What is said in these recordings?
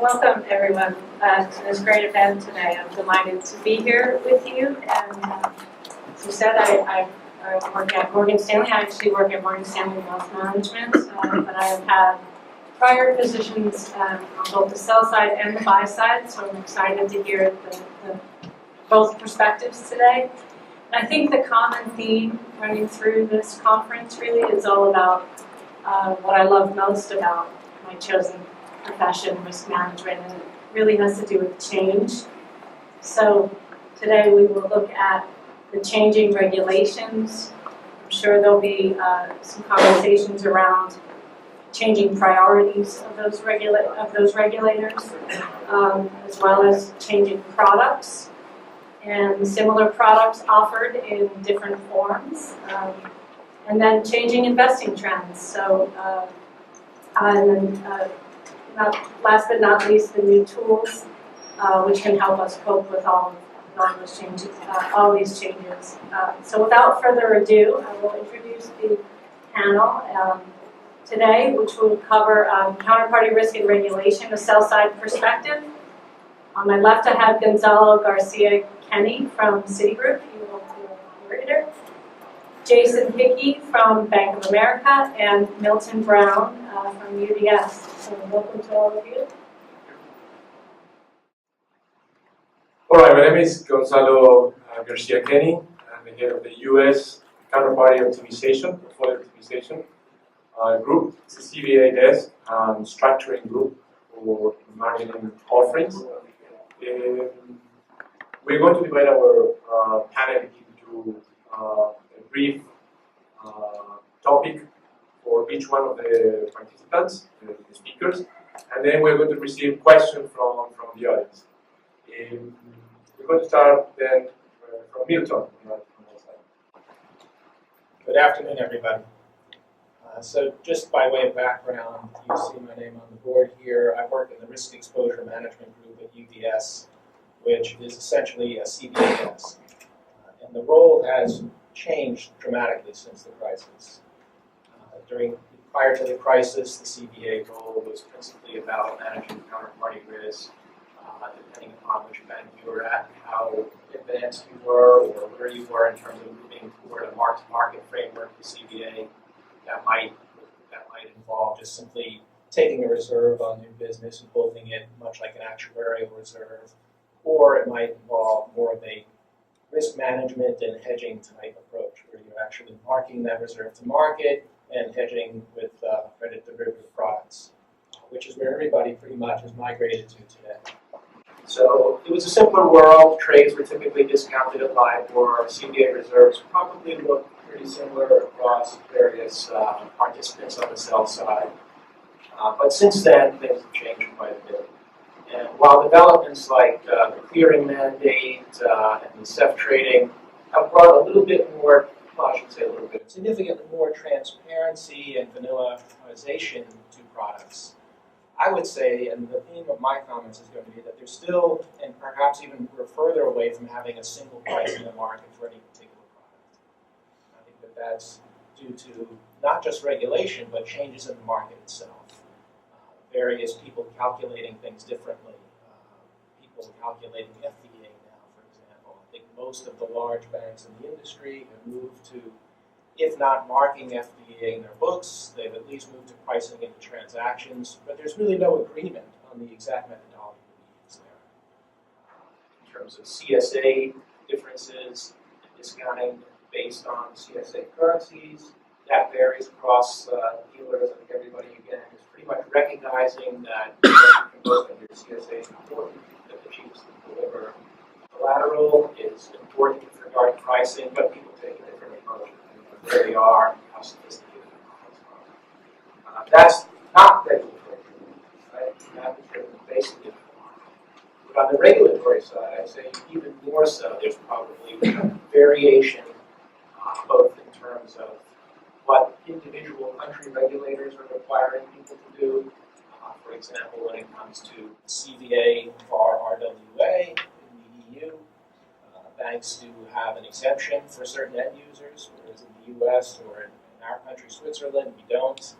welcome everyone to this great event today. I'm delighted to be here with you. And as you said, I work at Morgan Stanley. I actually work at Morgan Stanley Wealth Management, but I have had prior positions on both the sell side and the buy side, so I'm excited to hear both perspectives today. And I think the common theme running through this conference really is all about what I love most about my chosen profession, risk management, and it really has to do with change. So today we will look at the changing regulations. I'm sure there'll be some conversations around changing priorities of those regulators, as well as changing products and similar products offered in different forms, and then changing investing trends. So, and then last but not least, the new tools which can help us cope with all those changes, all these changes. So without further ado, I will introduce the panel today, which will cover Counterparty Risk and Regulation, a sell-side perspective. On my left, I have Gonzalo Garcia-Kenny from Citigroup, he will be our moderator. Jason Hickey from Bank of America, and Milton Brown from UBS. So welcome to all of you. All right, my name is Gonzalo Garcia-Kenny. I'm the head of the US Counterparty Optimization, Portfolio Optimization Group. It's a CVA desk and structuring group for marketing offerings. We're going to divide our panel into a brief topic for each one of the participants, the speakers, and then we're going to receive questions from the audience. We're going to start then from Milton. Good afternoon, everybody. So just by way of background, you see my name on the board here. I work in the Risk Exposure Management Group at UBS, which is essentially a CVA desk. And the role has changed dramatically since the crisis. Prior to the crisis, the CVA role was principally about managing counterparty risk, depending upon which bank you were at, how advanced you were, or where you were in terms of moving toward a mark-to-market framework for CVA. That might involve just simply taking a reserve on new business and holding it much like an actuarial reserve, or it might involve more of a risk management and hedging type approach, where you're actually marking that reserve to market and hedging with credit derivative products, which is where everybody pretty much has migrated to today. So it was a simpler world. Trades were typically discounted at LIBOR. CVA reserves probably look pretty similar across various participants on the sell side. But since then, things have changed quite a bit. And while developments like the clearing mandate and the CEF trading have brought a little bit more, well, I should say a little bit, significantly more transparency and vanillization to products, I would say, and the theme of my comments is going to be that there's still, and perhaps even we're further away from having a single price in the market for any particular product. I think that that's due to not just regulation, but changes in the market itself. Various people calculating things differently. People calculating FDA now, for example. I think most of the large banks in the industry have moved to, if not marking FDA in their books, they've at least moved to pricing into transactions, but there's really no agreement on the exact methodology we use there. In terms of CSA differences and discounting based on CSA currencies, that varies across dealers. I think everybody, again, is pretty much recognizing that both under CSA is important, that the cheapest to deliver collateral is important with regard to pricing, but people take a different approach where they are, how sophisticated the models are. That's not regulatory, right? That is basically. But on the regulatory side, I'd say even more so, there's probably variation, both in terms of what individual country regulators are requiring people to do. For example, when it comes to CVA for RWA in the EU, banks do have an exemption for certain end users, whereas in the US or in our country, Switzerland, we don't.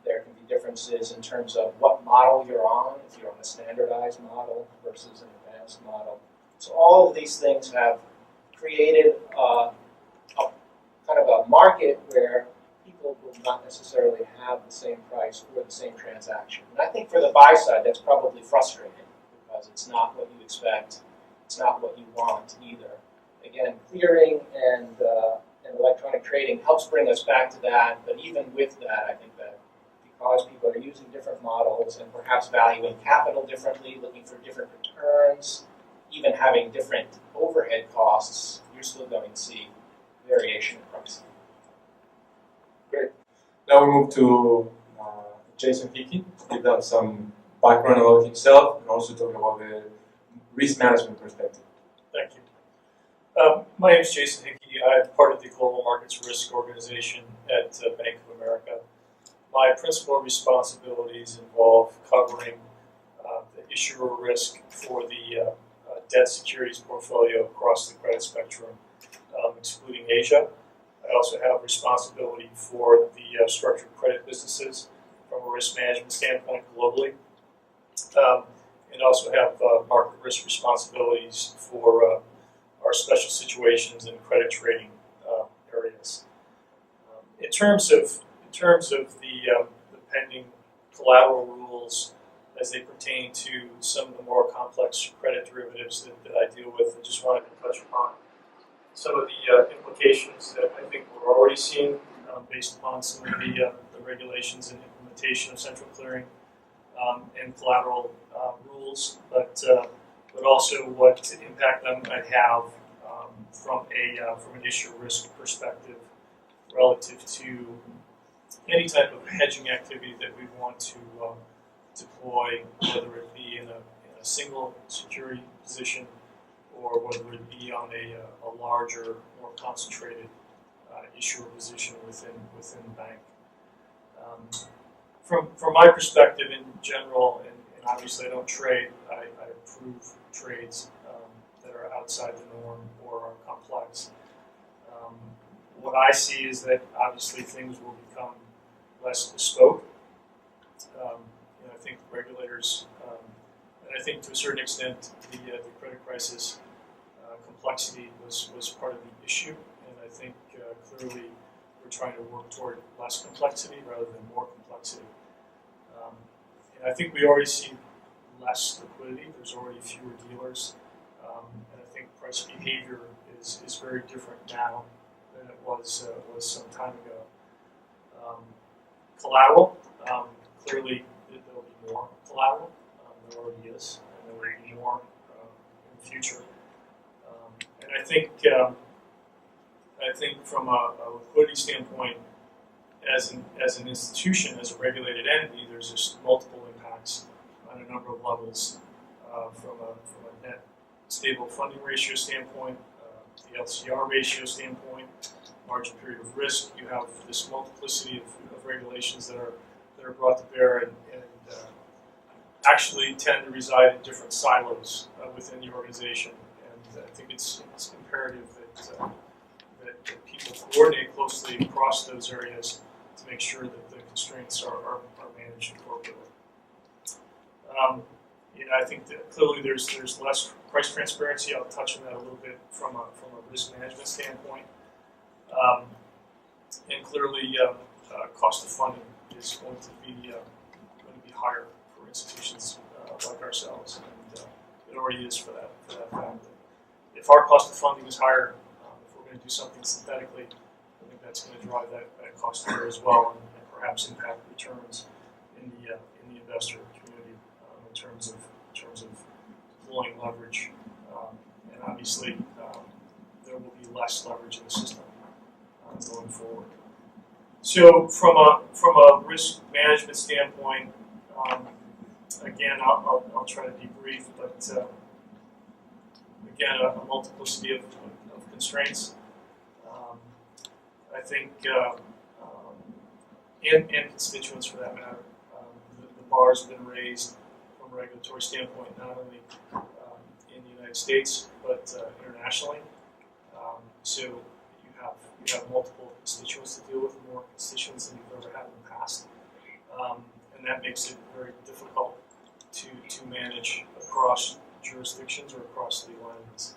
There can be different differences in terms of what model you're on, if you're on a standardized model versus an advanced model. So all of these things have created a kind of a market where people will not necessarily have the same price for the same transaction. And I think for the buy side, that's probably frustrating because it's not what you expect, it's not what you want either. Again, clearing and electronic trading helps bring us back to that, but even with that, I think that because people are using different models and perhaps valuing capital differently, looking for different returns, even having different overhead costs, you're still going to see variation in pricing. Great. Now we move to Jason Hickey. Give them some background about himself and also talk about the risk management perspective. Thank you. My name is Jason Hickey. I'm part of the Global Markets Risk Organization at Bank of America. My principal responsibilities involve covering the issuer risk for the debt securities portfolio across the credit spectrum, excluding Asia. I also have responsibility for the structured credit businesses from a risk management standpoint globally, and also have market risk responsibilities for our special situations and credit trading areas. In terms of the pending collateral rules as they pertain to some of the more complex credit derivatives that I deal with, I just wanted to touch upon some of the implications that I think we're already seeing based upon some of the regulations and implementation of central clearing and collateral rules, but also what impact that might have from an issue risk perspective relative to any type of hedging activity that we want to deploy, whether it be in a single security position or whether it be on a larger, more concentrated issuer position within the bank. From my perspective in general, and obviously I don't trade, I approve trades that are outside the norm or are complex. What I see is that obviously things will become less bespoke. I think regulators, and I think to a certain extent the credit crisis complexity was part of the issue, and I think clearly we're trying to work toward less complexity rather than more complexity. And I think we already see less liquidity. There's already fewer dealers, and I think price behavior is very different now than it was some time ago. Collateral, clearly there'll be more collateral. There already is, and there will be more in the future. And I think from a liquidity standpoint, as an institution, as a regulated entity, there's just multiple impacts on a number of levels, from a net stable funding ratio standpoint, the LCR ratio standpoint, margin period of risk. You have this multiplicity of regulations that are brought to bear and actually tend to reside in different silos within the organization. And I think it's imperative that people coordinate closely across those areas to make sure that the constraints are managed appropriately. I think that clearly there's less price transparency. I'll touch on that a little bit from a risk management standpoint. And clearly, cost of funding is going to be higher for institutions like ourselves, and it already is for that fact. If our cost of funding is higher, if we're going to do something synthetically, I think that's going to drive that cost higher as well, and perhaps impact returns in the investor community in terms of deploying leverage, and obviously there will be less leverage in the system going forward. So from a risk management standpoint, again, I'll try to be brief, but again, a multiplicity of constraints. I think, and constituents for that matter. The bar's been raised from a regulatory standpoint, not only in the United States but internationally. So you have multiple constituents to deal with, more constituents than you've ever had in the past. and that makes it very difficult to manage across jurisdictions or across the lines.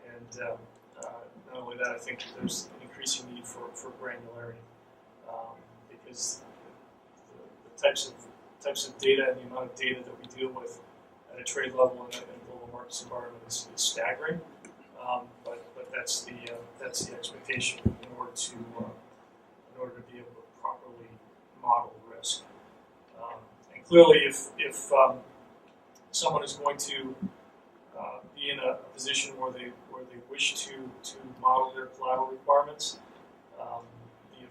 And not only that, I think there's an increasing need for granularity because the types of data and the amount of data that we deal with at a trade level in a global markets environment is staggering. But that's the expectation in order to be able to properly model risk. And clearly, if someone is going to be in a position where they wish to model their collateral requirements, the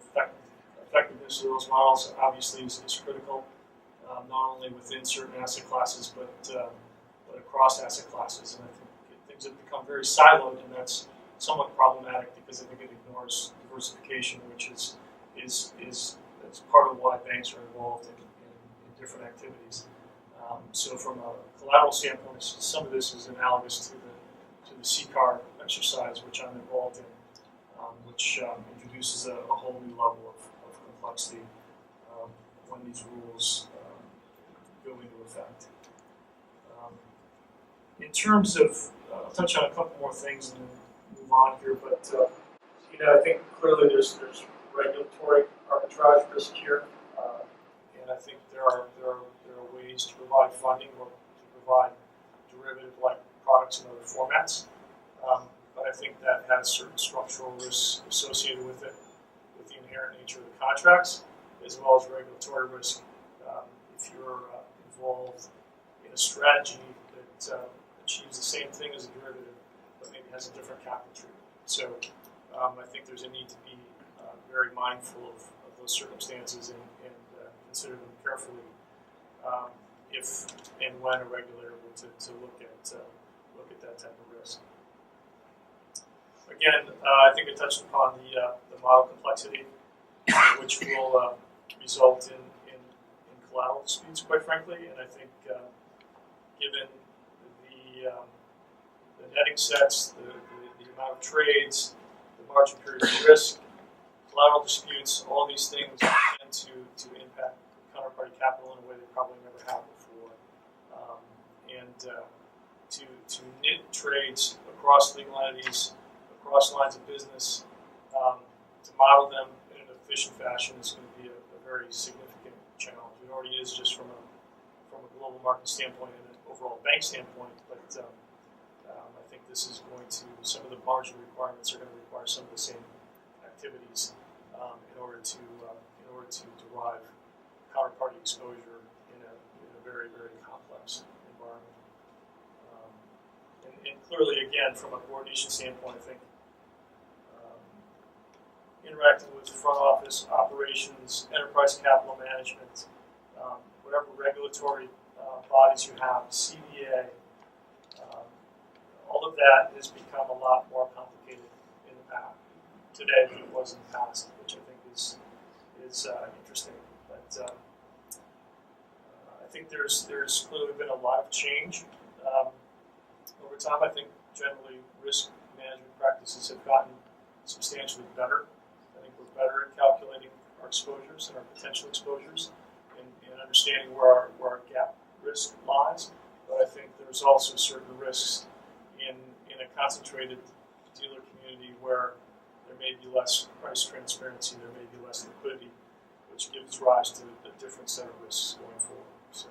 effectiveness of those models obviously is critical, not only within certain asset classes but across asset classes. And I think things have become very siloed, and that's somewhat problematic because I think it ignores diversification, which is that's part of why banks are involved in different activities. So from a collateral standpoint, some of this is analogous to the CCAR exercise, which I'm involved in, which introduces a whole new level of complexity when these rules go into effect. In terms of, I'll touch on a couple more things and then move on here, but I think clearly there's regulatory arbitrage risk here, and I think there are ways to provide funding or to provide derivative-like products in other formats. But I think that has certain structural risks associated with it, with the inherent nature of the contracts, as well as regulatory risk. If you're involved in a strategy that achieves the same thing as a derivative, but maybe has a different capital treatment. So I think there's a need to be very mindful of those circumstances and consider them carefully if and when a regulator were to look at that type of risk. Again, I think I touched upon the model complexity, which will result in collateral disputes, quite frankly. And I think given the netting sets, the amount of trades, the margin period of risk, collateral disputes, all these things tend to impact counterparty capital in a way they probably never have before. To knit trades across legal entities, across lines of business, to model them in an efficient fashion is going to be a very significant challenge. It already is just from a global market standpoint and an overall bank standpoint, but I think this is going to, some of the margin requirements are going to require some of the same activities in order to derive counterparty exposure in a very, very complex environment. And clearly, again, from a coordination standpoint, I think interacting with front office operations, enterprise capital management, whatever regulatory bodies you have, CDA, all of that has become a lot more complicated in the past today than it was in the past, which I think is interesting. But I think there's clearly been a lot of change over time. I think generally risk management practices have gotten substantially better. I think we're better at calculating our exposures and our potential exposures and understanding where our gap risk lies. But I think there's also certain risks in a concentrated dealer community where there may be less price transparency, there may be less liquidity, which gives rise to a different set of risks going forward. So.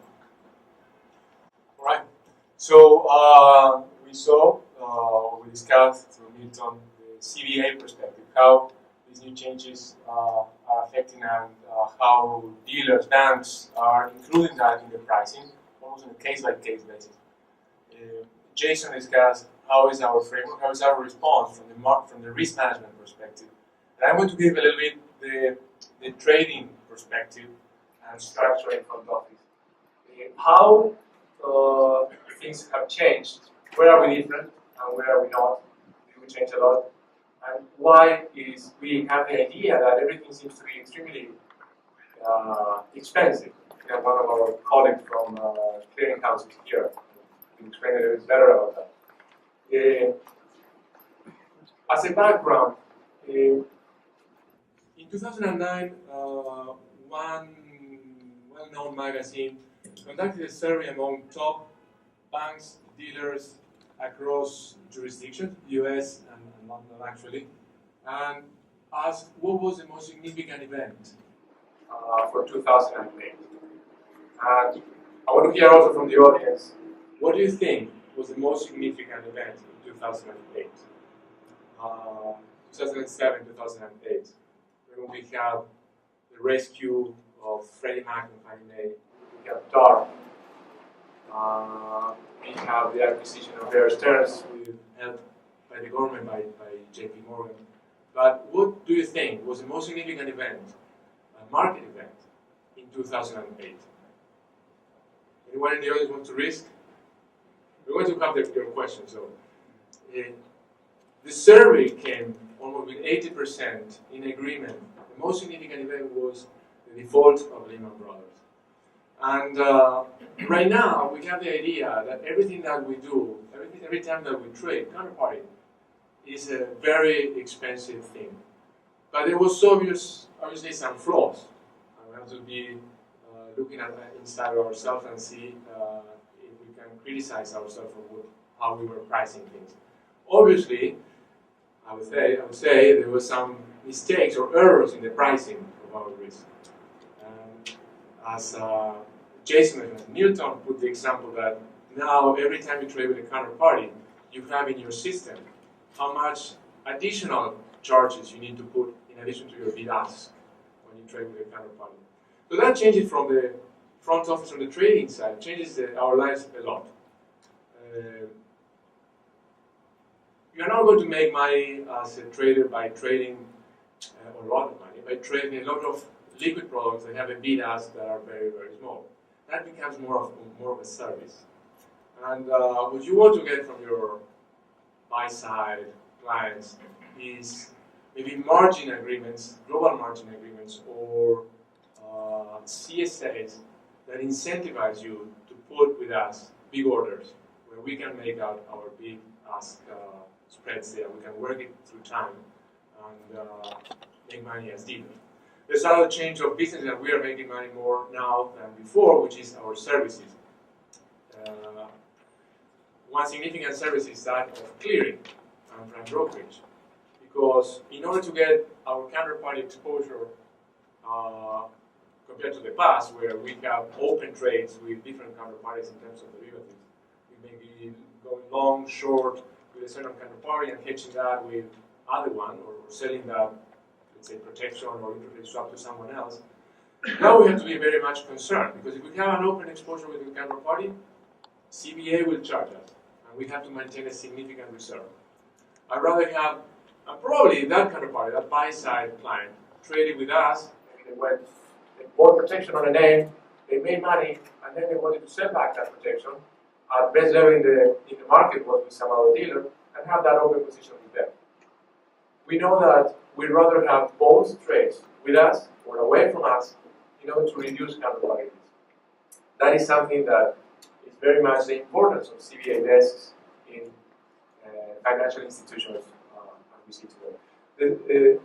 All right. So we discussed through Milton the CVA perspective, how these new changes are affecting and how dealers, banks are including that in the pricing, almost on a case-by-case basis. Jason discussed how is our framework, how is our response from the risk management perspective. And I'm going to give a little bit the trading perspective and structuring front office. How things have changed, where are we different and where are we not? Did we change a lot? And why is we have the idea that everything seems to be extremely expensive? We have one of our colleagues from clearing houses here can explain a little bit better about that. As a background, in 2009, one well-known magazine, conducted a survey among top banks, dealers across jurisdictions, US and London actually, and asked what was the most significant event for 2008. And I want to hear also from the audience, what do you think was the most significant event in 2008? 2007, 2008, when we have the rescue of Freddie Mac and Fannie Mae, we have TARP, we have the acquisition of Bear Stearns with help by the government, by JP Morgan. But what do you think was the most significant event, a market event, in 2008? Anyone in the audience want to risk? We're going to have your question. So, the survey came almost with 80% in agreement. The most significant event was the default of Lehman Brothers. And right now, we have the idea that everything that we do, every time that we trade, counterparty, is a very expensive thing. But there was obviously some flaws. We have to be looking at inside ourselves and see if we can criticize ourselves for how we were pricing things. Obviously, I would say there were some mistakes or errors in the pricing of our risk. As Jason and Milton put the example that now every time you trade with a counterparty, you have in your system how much additional charges you need to put in addition to your bid-ask when you trade with a counterparty. So that changes from the front office, from the trading side, changes our lives a lot. You're not going to make money as a trader by trading, or a lot of money, by trading a lot of liquid products that have a bid-ask that are very, very small. That becomes more of a service. And what you want to get from your buy-side clients is maybe margin agreements, global margin agreements, or CSAs that incentivize you to put with us big orders where we can make out our big ask spreads there. We can work it through time and make money as dealers. There's another change of business that we are making money more now than before, which is our services. One significant service is that of clearing and prime brokerage. Because in order to get our counterparty exposure compared to the past, where we have open trades with different counterparties in terms of derivatives, we may be going long, short with a certain counterparty and hedging that with other one, or selling that, let's say, protection or interest rate swap to someone else. Now we have to be very much concerned, because if we have an open exposure with the counterparty, CBA will charge us, and we have to maintain a significant reserve. I'd rather have, and probably that counterparty, that buy-side client, traded with us, and they bought protection on a name, they made money, and then they wanted to sell back that protection at best level in the market was with some other dealer, and have that open position with them. We know that we'd rather have both trades with us or away from us in order to reduce counterparty risk. That is something that is very much the importance of CBA desks in financial institutions as we see today.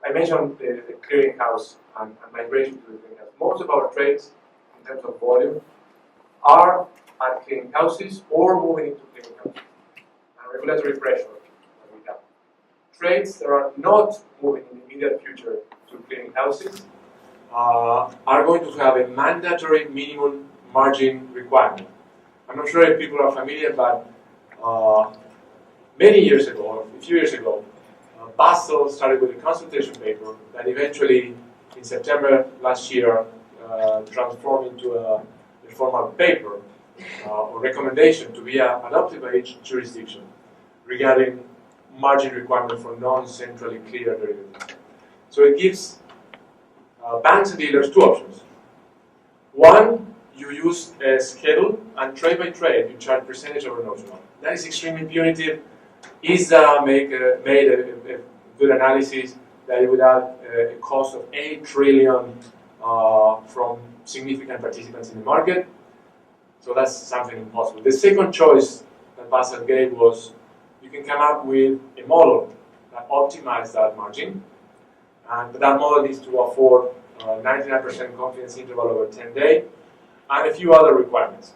I mentioned the clearinghouse and migration to the clearinghouse. Most of our trades, in terms of volume, are at clearinghouses or moving into clearinghouses. And regulatory pressure that we have. Trades that are not moving in the immediate future to clearinghouses are going to have a mandatory minimum margin requirement. I'm not sure if people are familiar, but many years ago, or a few years ago, Basel started with a consultation paper that eventually, in September last year, transformed into a formal paper or recommendation to be adopted by each jurisdiction regarding margin requirement for non-centrally cleared derivatives. So it gives banks and dealers two options. One, you use a schedule, and trade by trade, you charge percentage over notional. That is extremely punitive. ISDA made a good analysis that it would add a cost of $8 trillion from significant participants in the market. So that's something impossible. The second choice that Basel gave was you can come up with a model that optimizes that margin, but that model needs to afford 99% confidence interval over 10 days, and a few other requirements.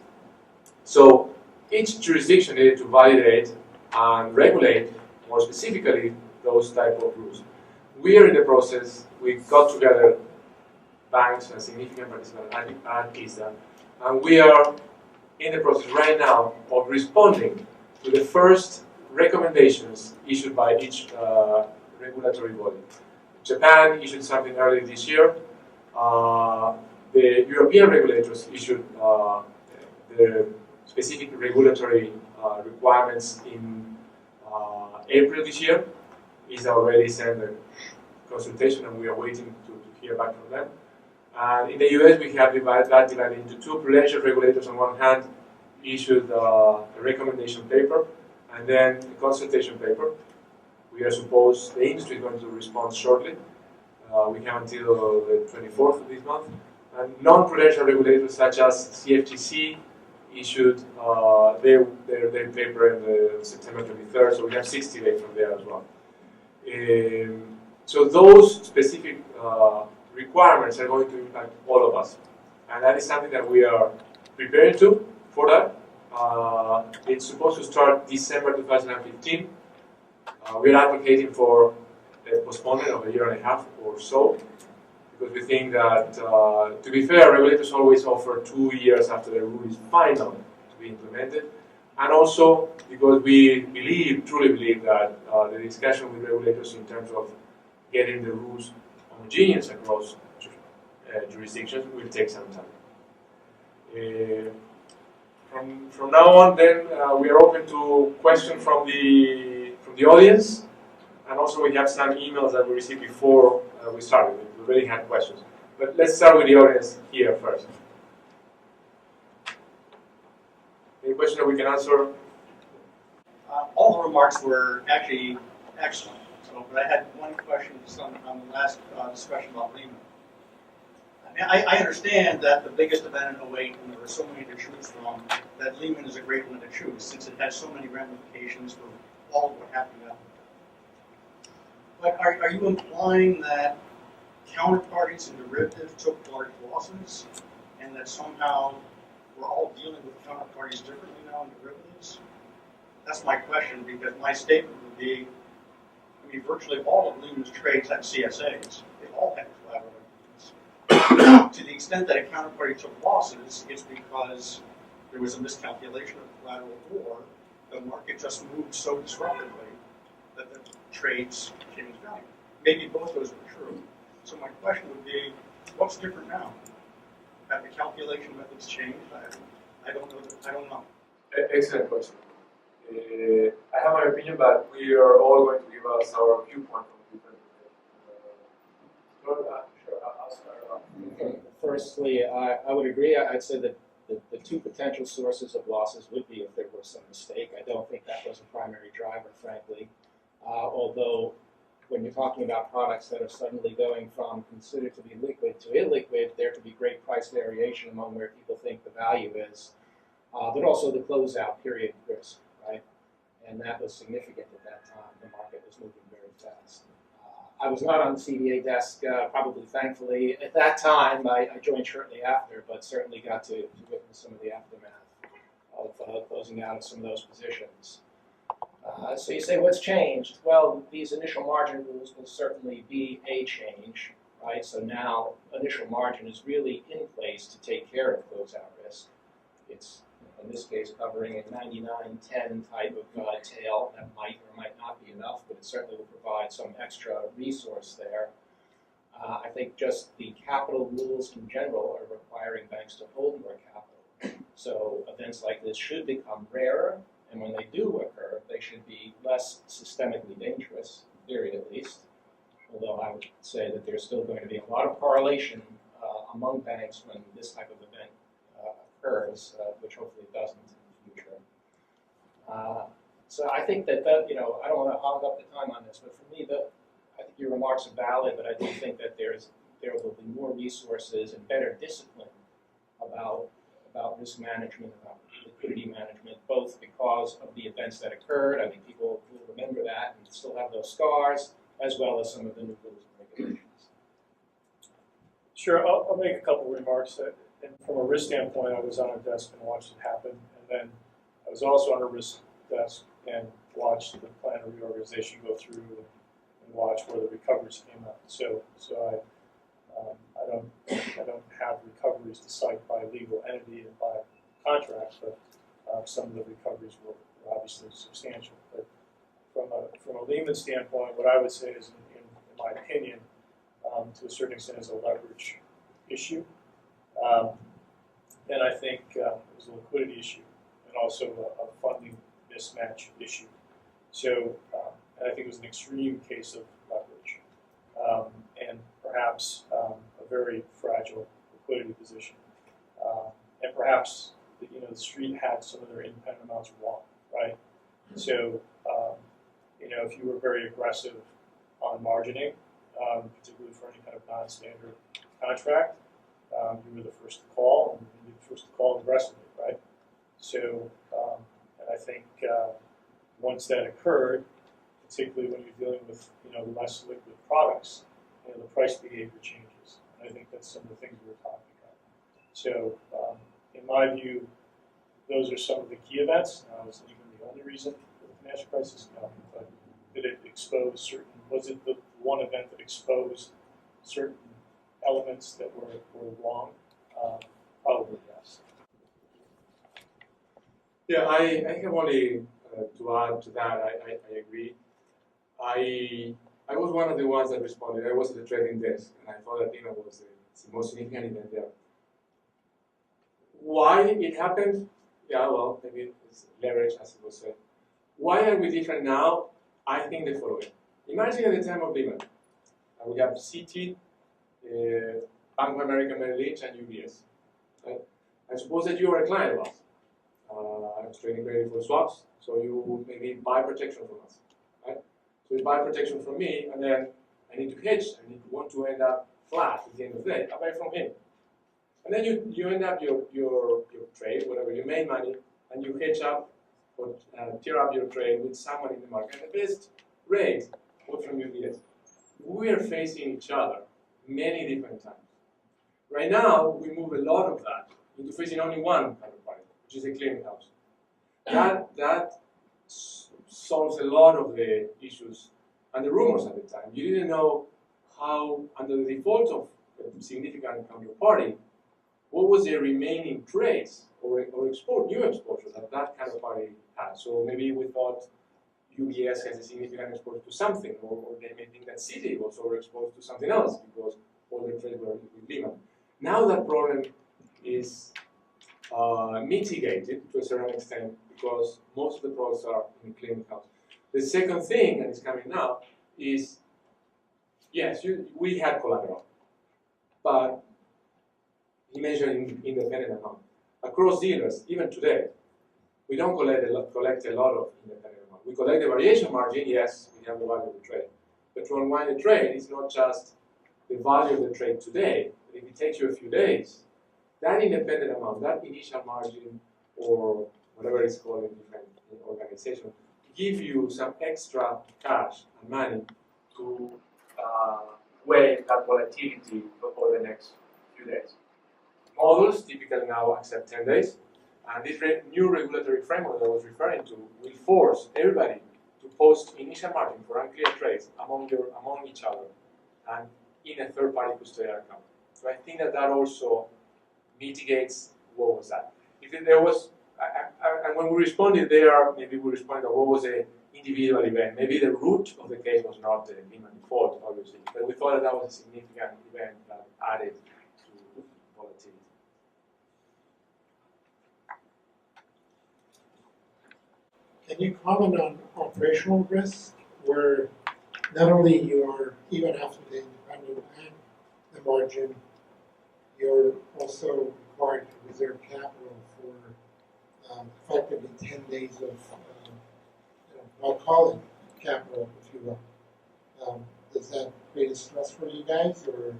So each jurisdiction needed to validate and regulate more specifically those type of rules. We are in the process. We got together banks and significant participants at ISDA, and we are in the process right now of responding to the first recommendations issued by each regulatory body. Japan issued something earlier this year. The European regulators issued the specific regulatory requirements in April this year. ISDA already sent a consultation, and we are waiting to hear back from them. And in the US, we have that divided into two. Prudential regulators, on one hand, issued a recommendation paper, and then a consultation paper. We are supposed, the industry is going to respond shortly. We have until the 24th of this month. And non-prudential regulators, such as CFTC, issued their paper on September 23rd, so we have 60 days from there as well. So those specific requirements are going to impact all of us. And that is something that we are preparing for that. It's supposed to start December 2015. We are advocating for a postponement of a year and a half or so, because we think that, to be fair, regulators always offer 2 years after the rule is final to be implemented. And also because we truly believe that the discussion with regulators in terms of getting the rules homogeneous across jurisdictions will take some time. From now on, then we are open to questions from the audience, and also we have some emails that we received before we started. We already had questions, but let's start with the audience here first. Any question that we can answer? All the remarks were actually excellent. So, but I had one question just on the last discussion about Lehman. I mean, I understand that the biggest event in 08, and there were so many to choose from, that Lehman is a great one to choose, since it has so many ramifications for all of what happened after that. But are you implying that counterparties and derivatives took large losses, and that somehow we're all dealing with counterparties differently now in derivatives? That's my question, because my statement would be, I mean, virtually all of Lehman's trades had CSAs. They all had collateral agreements. To the extent that a counterparty took losses, it's because there was a miscalculation of collateral, or the market just moved so disruptively that the trades changed value. Maybe both those were true. So my question would be, what's different now? Have the calculation methods changed? I don't know. I don't know. Excellent question. I have my opinion, but we are all going to give us our viewpoint from different. Sure, I'll start off. Firstly, I would agree. I'd say that the two potential sources of losses would be if there was some mistake. I don't think that was a primary driver, frankly. Although, when you're talking about products that are suddenly going from considered to be liquid to illiquid, there could be great price variation among where people think the value is, but also the closeout period risk, right? And that was significant at that time. The market was moving very fast. I was not on the CBA desk, probably thankfully. At that time, I joined shortly after, but certainly got to witness some of the aftermath of closing out of some of those positions. So you say, what's changed? Well, these initial margin rules will certainly be a change, right? So now initial margin is really in place to take care of closeout risk. It's, in this case, covering a 99-10 type of tail that might or might not be enough, but it certainly will provide some extra resource there. I think just the capital rules in general are requiring banks to hold more capital. So events like this should become rarer, and when they do occur, they should be less systemically dangerous, in theory at least. Although I would say that there's still going to be a lot of correlation among banks when this type of event occurs, which hopefully it doesn't in the future. So I think that, I don't want to hog up the time on this, but for me, I think your remarks are valid, but I do think that there will be more resources and better discipline about risk management, about liquidity management, both because of the events that occurred. I think people will remember that and still have those scars, as well as some of the new rules and regulations. Sure, I'll make a couple remarks. And from a risk standpoint, I was on a desk and watched it happen, and then I was also on a risk desk and watched the plan of reorganization go through and watch where the recoveries came out. So I don't have recoveries to cite by legal entity and by contract, but some of the recoveries were obviously substantial. But from a Lehman standpoint, what I would say is, in my opinion, to a certain extent, is a leverage issue. And I think it was a liquidity issue and also a funding mismatch issue. So, and I think it was an extreme case of leverage and perhaps a very fragile liquidity position. And perhaps the street had some of their independent amounts wrong, right? So, if you were very aggressive on margining, particularly for any kind of non-standard contract, you were the first to call, and you were the first to call aggressively, right? So, and I think once that occurred, particularly when you're dealing with less liquid products, the price behavior changes. And I think that's some of the things we were talking about. So, in my view, those are some of the key events. Was it even the only reason for the financial crisis? No, but did it expose certain? Was it the one event that exposed certain elements that were wrong? Probably yes. Yeah, I have only to add to that. I agree. I was one of the ones that responded. I was at the trading desk, and I thought that was the most significant event there. Why it happened? Yeah, well, maybe it's leverage, as it was said. Why are we different now? I think the following. Imagine at the time of Lehman, we have Citi, Bank of America, Merrill Lynch, and UBS. Right? And suppose that you are a client of us. I was trading credit for swaps, so you maybe buy protection from us. Right? So you buy protection from me, and then I need to hedge. I want to end up flat at the end of the day. I buy from him. And then you end up your trade, whatever, you made money, and you hedge up or tear up your trade with someone in the market. And the best rate was from UBS. We are facing each other many different times. Right now, we move a lot of that into facing only one counterparty, which is a clearinghouse. That solves a lot of the issues and the rumors at the time. You didn't know how, under the default of a significant counterparty, what was the remaining trades or new exposure that counterparty had. So maybe we thought UBS has a significant exposure to something, or they may think that Citi was overexposed to something else because all their trades were with Lehman. Now that problem is mitigated to a certain extent because most of the products are in the clearinghouse. The second thing, and it's coming now, is yes, we had collateral, but he mentioned independent amount. Across dealers, even today, we don't collect a lot of independent amount. We collect the variation margin, yes, we have the value of the trade. But to unwind the trade, it's not just the value of the trade today, but if it takes you a few days, that independent amount, that initial margin, or whatever it's called in different organizations, give you some extra cash and money to weigh that volatility over the next few days. Models typically now accept 10 days, and this new regulatory framework that I was referring to will force everybody to post initial margin for unclear trades among each other and in a third-party custodial account. So I think that also mitigates what was that. If there was, and when we responded there, maybe we responded to what was an individual event. Maybe the root of the case was not the Lehman default, obviously, but we thought that was a significant event that added to volatility. Can you comment on operational risk, where not only you are, even after the independent and the margin, you're also required to reserve capital for effectively 10 days of, not calling capital, if you will. Does that create a stress for you guys, or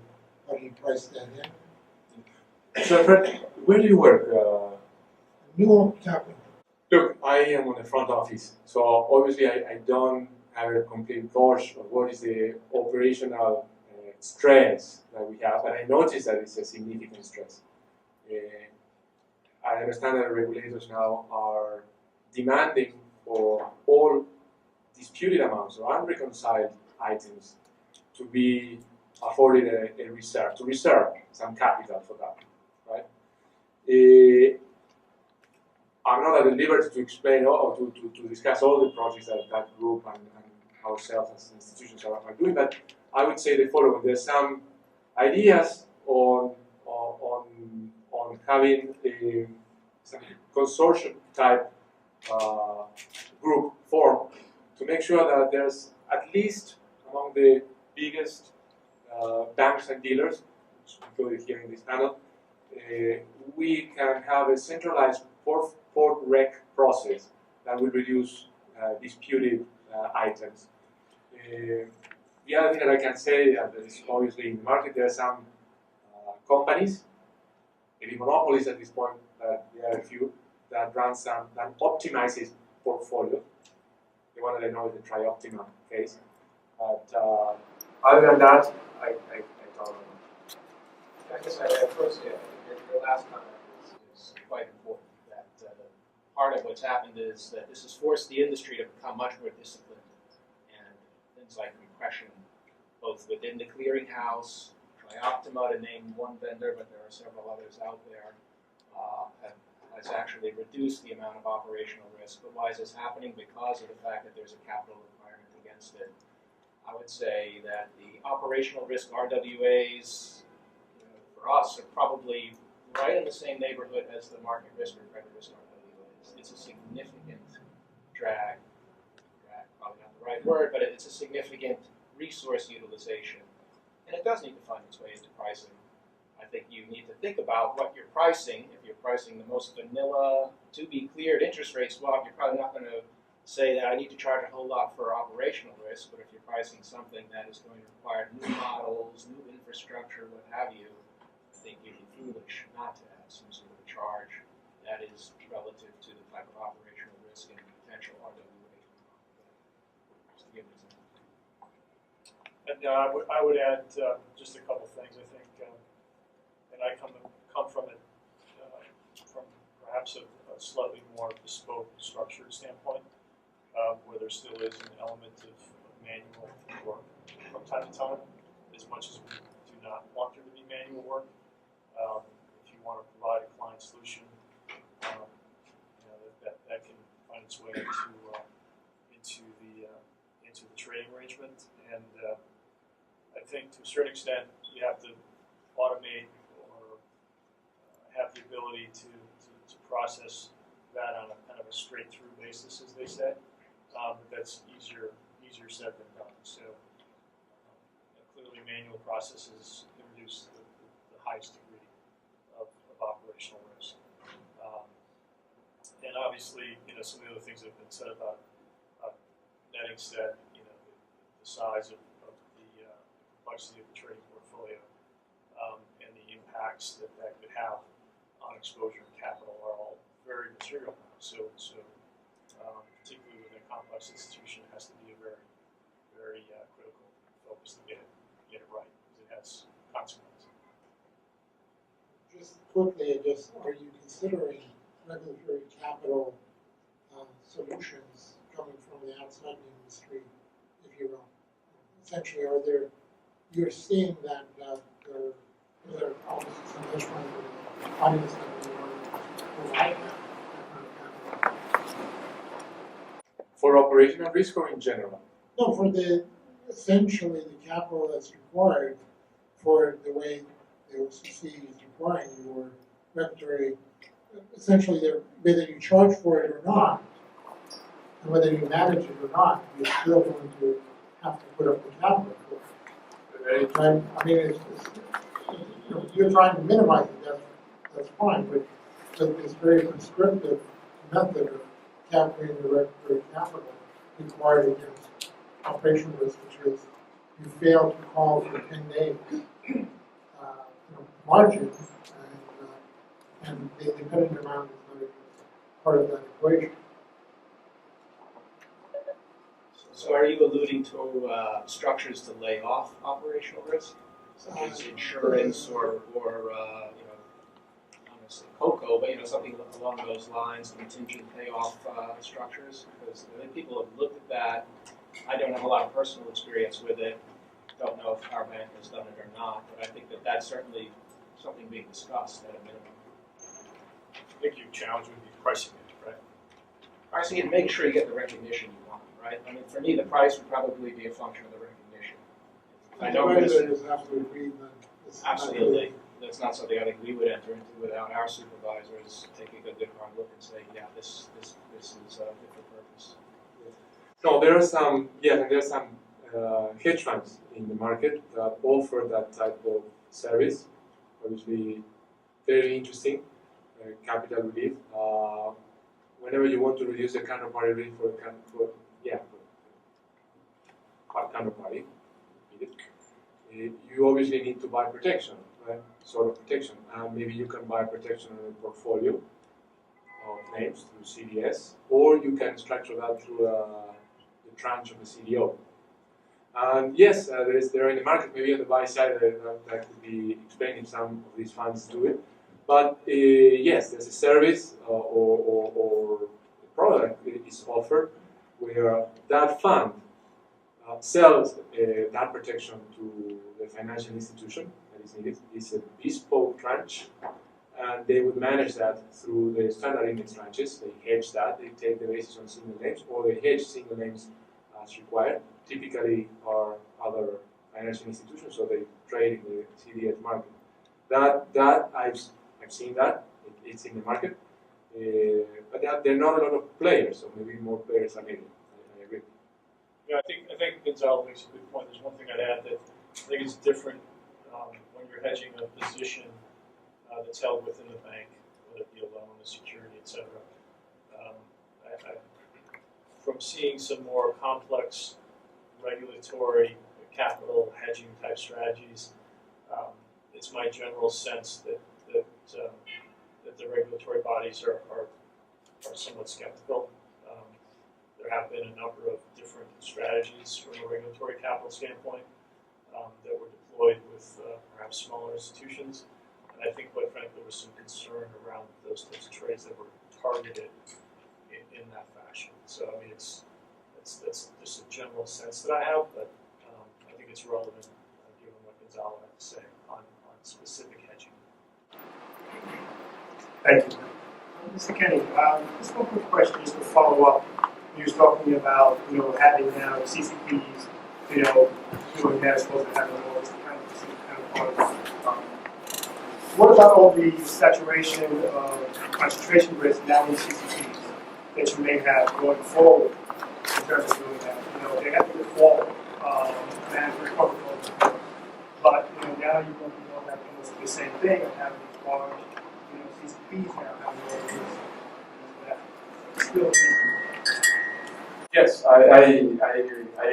how do you price that in? So, Fred, where do you work? New capital. Look, I am on the front office, so obviously I don't have a complete course of what is the operational stress that we have, and I noticed that it's a significant stress. I understand that regulators now are demanding for all disputed amounts or unreconciled items to be afforded a reserve, to reserve some capital for that, right? I'm not at the liberty to explain or to discuss all the projects that group and ourselves as institutions are doing, but I would say the following. There's some ideas on having some consortium type group form to make sure that there's at least among the biggest banks and dealers, included here in this panel, we can have a centralized port rec process that will reduce disputed items. The other thing that I can say that is obviously in the market, there are some companies, maybe monopolies at this point, but there are a few that optimizes portfolio. The one that I know is the Trioptima case. But other than that, I don't know. I guess first, your last comment is quite important. That part of what's happened is that this has forced the industry to become much more disciplined, and things like compression, both within the clearinghouse, Trioptima to name one vendor, but there are several others out there, has actually reduced the amount of operational risk. But why is this happening? Because of the fact that there's a capital requirement against it. I would say that the operational risk RWAs, for us, are probably right in the same neighborhood as the market risk or credit risk RWAs. It's a significant drag, probably not the right word, but it's a significant resource utilization. And it does need to find its way into pricing. I think you need to think about what you're pricing. If you're pricing the most vanilla, to-be-cleared interest rate swap, you're probably not going to say that I need to charge a whole lot for operational risk, but if you're pricing something that is going to require new models, new infrastructure, what have you, I think you'd be foolish not to have some sort of charge that is relative to the type of operational risk and potential RWA. Just to give an example. And I would add just a couple things. I think, and I come from it from perhaps a slightly more bespoke, structured standpoint, where there still is an element of manual work from time to time, as much as we do not want there to be manual work. If you want to provide a client solution, that can find its way into the trading arrangement, and I think to a certain extent you have to automate or have the ability to process that on a kind of a straight-through basis, as they say. But that's easier said than done. So clearly, manual processes introduce the highest degree of operational risk. And obviously, some of the other things that have been said about netting set, the size of the complexity of the trading portfolio, and the impacts that could have on exposure and capital are all very material now. So particularly with a complex institution, it has to be a very, very critical focus to get it right, because it has consequences. Just quickly, are you considering regulatory capital solutions coming from the outside industry, if you will? Essentially, you're seeing that there are obviously some hedge funds or audience that will provide that kind of capital. For operational risk or in general? No, for essentially the capital that's required for the way the OCC is requiring your regulatory, essentially whether you charge for it or not, and whether you manage it or not, you're still going to have to put up the capital for it. You're trying to minimize it, that's fine, but this very prescriptive method of calculating the regulatory capital required against operational risk, which is you fail to call for 10 days margin, and the dependent amount is not even part of that equation. So are you alluding to structures to lay off operational risk? such as insurance or you know, I don't want to say cocoa, but you know, something along those lines, contingent payoff structures, because I think people have looked at that. I don't have a lot of personal experience with it. Don't know if our bank has done it or not, but I think that that's certainly something being discussed at a minimum. I think your challenge would be pricing it, right? Pricing it and making sure you get the recognition you want, right? I mean, for me, the price would probably be a function of the recognition. I know The regulators have to agree that it's not absolutely. That's not something I think we would enter into without our supervisors taking a good hard look and saying, yeah, this is fit for purpose. So there are some, and there are some hedge funds in the market that offer that type of service. Obviously, very interesting capital relief. Whenever you want to reduce the counterparty risk for counterparty, you obviously need to buy protection, right? Sort of protection, and maybe you can buy protection on a portfolio of names through CDS, or you can structure that through the tranche of the CDO. And yes, there are in the market, maybe on the buy side, that could be explaining some of these funds do it. But yes, there's a service or a product that is offered where that fund sells that protection to the financial institution that is needed. It's a bespoke tranche, and they would manage that through the standard index tranches. They hedge that. They take the basis on single names, or they hedge single names as required. Typically, are other financial institutions, so they trade in the CDS market. That I've seen that it's in the market, but there are not a lot of players, so maybe more players are needed. I agree. Yeah, I think Gonzalo makes a good point. There's one thing I'd add that I think is different when you're hedging a position that's held within the bank, whether it be a loan, a security, etc. From seeing some more complex regulatory capital hedging type strategies, it's my general sense that the regulatory bodies are somewhat skeptical. There have been a number of different strategies from a regulatory capital standpoint that were deployed with perhaps smaller institutions, and I think, quite frankly, there was some concern around those types of trades that were targeted in that fashion. So, I mean, that's just a general sense that I have, but I think it's relevant given what Gonzalo had to say on specific hedging. Thank you. Mr. Kenny, just one quick question just to follow up. You were talking about, having now CCPs, doing that as opposed to having all this kind of part of it. What about all the saturation of concentration risk now in CCPs that you may have going forward in terms of doing that? They have to default management protocols, but now you're going to be going back to the same thing of having these large CCPs now having all this that. Still, Yes, I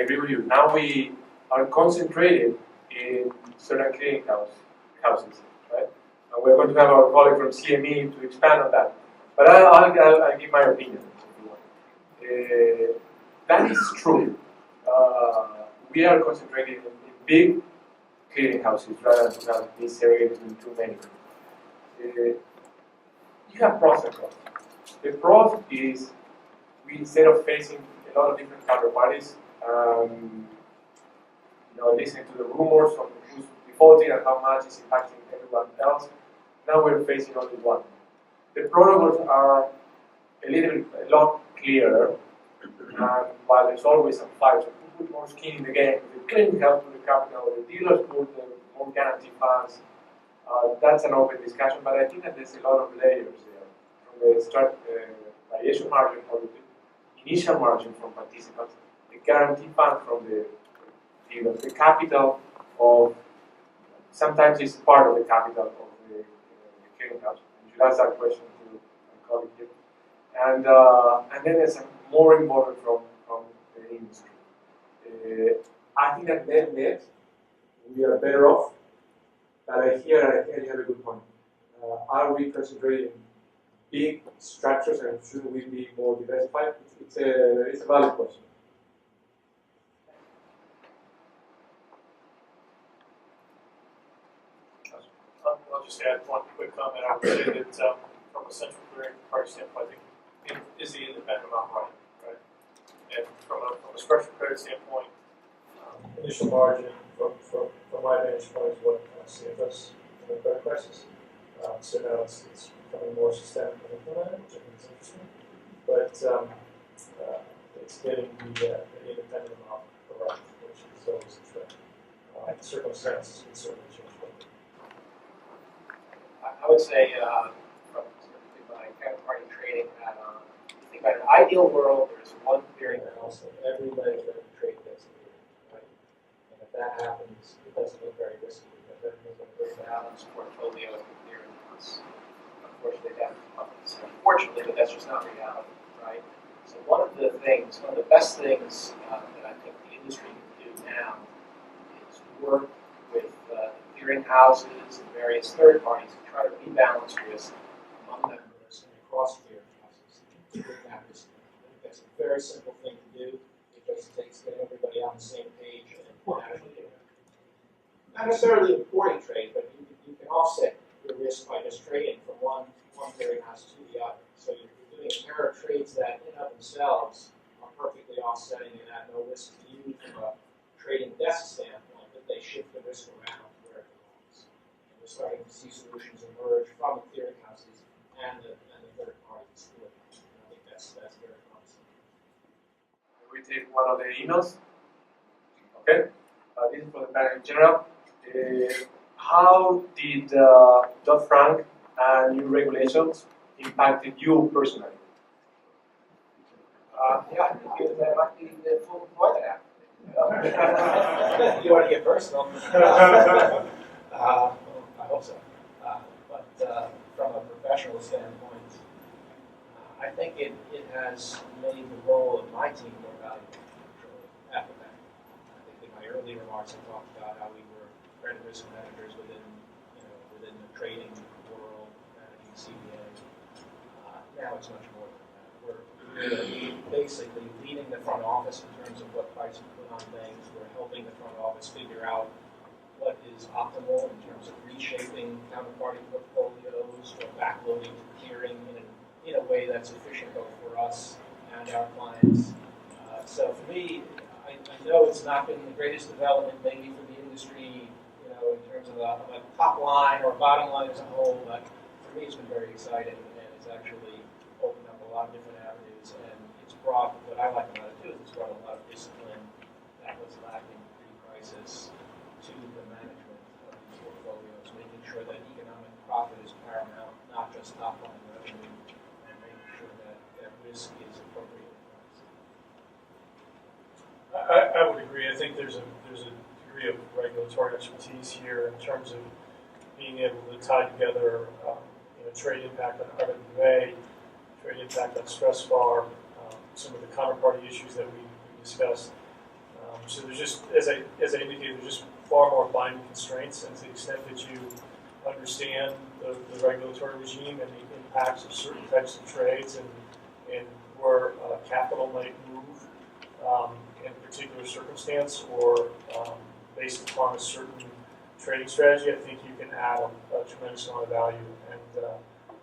agree with you. Now we are concentrated in certain clearing houses, right? And we're going to have our colleague from CME to expand on that. But I'll give my opinion. That is true. We are concentrated in big clearing houses rather than have this segregated in too many. You have pros and cons. The pros is we, instead of facing a lot of different counterparties, listening to the rumors of who's defaulting and how much is impacting everyone else, now we're facing only one. The protocols are a lot clearer, and while there's always some fights, who put more skin in the game, the clearing house to the capital, the dealers put more guarantee funds. That's an open discussion, but I think that there's a lot of layers there. From the variation margin from the initial margin from participants, the guarantee fund from the dealers, the capital of, sometimes it's part of the capital of the clearing house. You should ask that question to my colleague here. And then there's more involvement from the industry. I think that net, we are better off. But I hear you have a good point. Are we concentrating big structures and shouldn't we be more diversified? It's a valid question. just add one quick comment. I would say that from a central clearing party standpoint, I think it is the independent operator, right? And from a structured credit standpoint, initial margin from my vantage point is what saved us in the credit crisis. So now it's becoming more systemically implemented, which I think is interesting. But it's getting the independent operator, which is always a threat. Circumstances can certainly change quickly. I would say, from my counterparty trading, that think about an ideal world, there's one clearinghouse and every leg of every trade gets cleared, right? And if that happens, it doesn't look very risky because everything's in a very balanced portfolio of the clearinghouse. Unfortunately, unfortunately, but that's just not reality, right? So one of the best things that I think the industry can do now is work with clearinghouses and various third parties to try to rebalance risk among members and across clearinghouses to bring that risk down. I think that's a very simple thing to do. It just takes getting everybody on the same page and actually not necessarily importing trade, but you can offset your risk by just trading from one clearinghouse to the other. So you're doing a pair of trades that in and of themselves are perfectly offsetting and at no risk to you from a trading desk standpoint, but they shift the risk around where it belongs. And we're starting to see solutions emerge from the clearinghouses and the third parties doing it. And I think that's very promising. We take one of the emails. Okay, this is for the panel in general. How did Dodd-Frank and new regulations impacted you personally? Yeah, I think that might be the full employment act. You want to get personal? I hope so. But from a professional standpoint, I think it has made the role of my team more valuable after that. I think in my early remarks I talked about how we were credit risk managers within the trading world, managing CBA. Now it's much more than that. We're basically leading the front office in terms of what price we put on things. We're helping the front office figure out what is optimal in terms of reshaping counterparty portfolios or backloading to clearing in a way that's efficient both for us and our clients. So for me, I know it's not been the greatest development maybe for the industry, in terms of a top line or bottom line as a whole, but for me it's been very exciting and it's actually opened up a lot of different avenues and it's brought, what I like about it too, is it's brought a lot of discipline that was lacking pre-crisis to the management of these portfolios, making sure that economic profit is paramount, not just top line revenue, and making sure that risk is appropriately priced. I would agree. I think there's a degree of regulatory expertise here in terms of being able to tie together trade impact on RWA, trade impact on stress VaR, some of the counterparty issues that we discussed. So there's just, as I indicated, there's just far more binding constraints, and to the extent that you understand the regulatory regime and the impacts of certain types of trades and where capital might move in a particular circumstance or based upon a certain trading strategy, I think you can add a tremendous amount of value and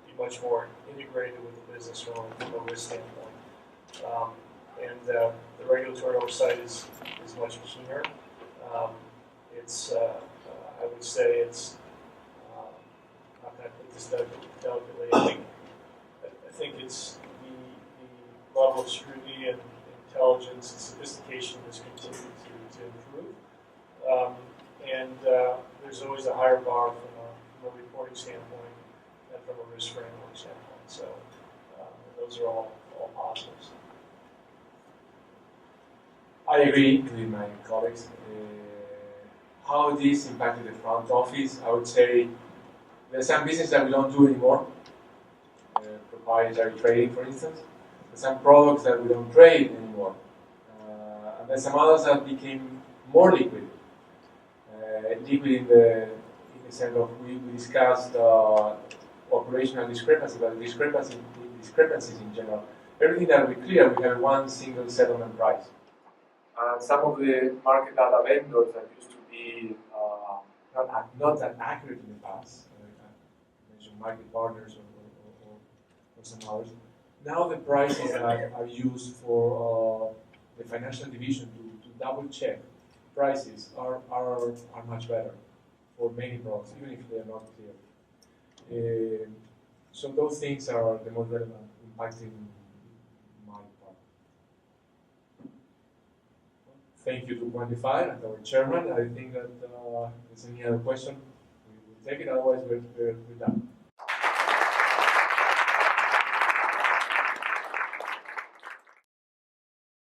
be much more integrated with the business from a risk standpoint. And the regulatory oversight is much keener. It's, I would say it's, not going to put this delicately, I think it's the level of scrutiny and intelligence and sophistication that's continued to improve. And there's always a higher bar from a reporting standpoint and from a risk framework standpoint. So those are all positives. I agree with my colleagues. How this impacted the front office, I would say there's some business that we don't do anymore, proprietary trading, for instance. There's some products that we don't trade anymore. And there's some others that became more liquid. Liquid in the sense of we discussed operational discrepancy, but discrepancies in general. Everything that we clear, we have one single settlement price. And some of the market data vendors that used to be not that accurate in the past, market partners or some others. Now the prices are used for the financial division to double check prices are much better for many products, even if they are not clear. So those things are the most relevant, impacting my part. Thank you to Quantifi and our chairman. I think that if there's any other question, we will take it. Otherwise, we're done.